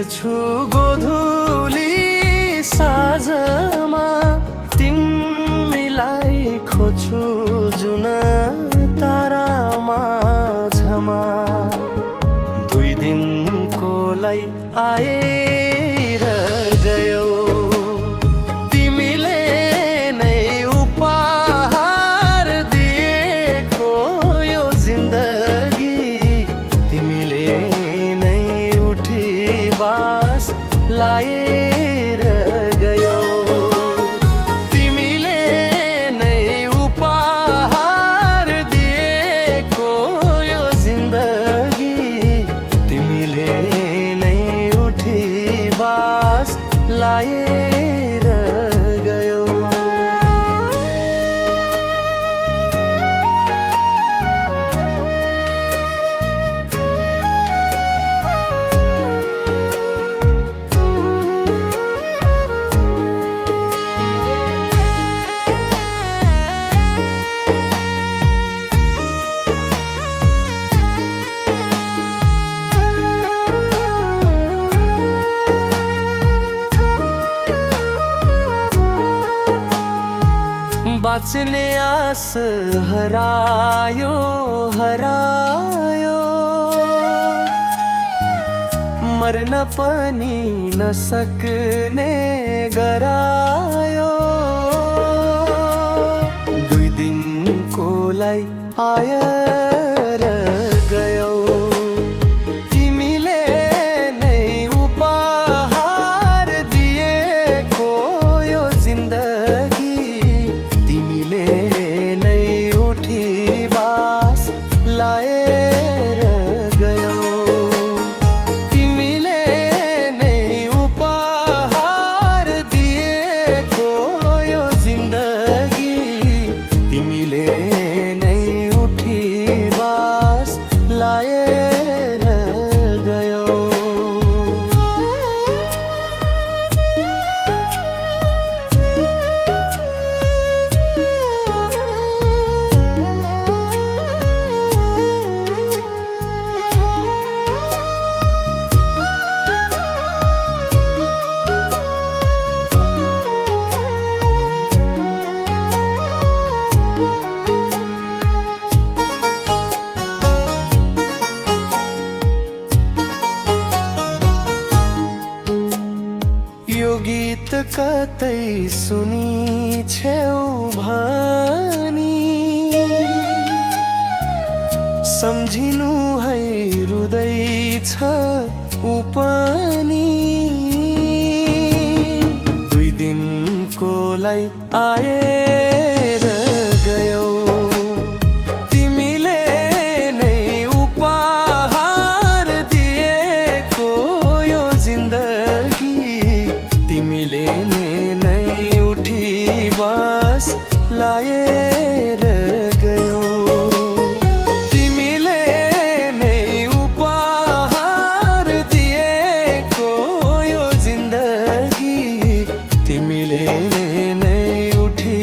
हेर्छु गोधुली साँझमा तिमीलाई खोज्छु जुन तारामा झमा दुई दिनकोलाई आएर गयो तिमीले नै उपहार दिएको यो जिन्दगी तिमीले नै उठी बास लाएर गयो तिमीले नै उपहार दिएको यो जिन्दगी तिमीले नै उठी बास लाएर गयो बाँच्ने आस हरायो हरायो मर्न पनि नसक्ने गरायो दुई दिनकोलाई आएर गयो तिमीले नै उपहार दिएको यो जिन्दगी तिमीले नै उठी बास लाएर गयो तिमीले नै उपहार दिएको यो जिन्दगी तिमीले नै उठी बास लाएर गयो यो गीत कतै सुनी छेउ भनी सम्झिनु है रुँदैछ उ पनि दुई दिनकोलाई आएर गयो तिमीले नै उपहार दिएको यो जिन्दगी तिमीले नै उठी बास लाएर गयो तिमीले नै उपहार दिएको यो जिन्दगी तिमीले नै उठी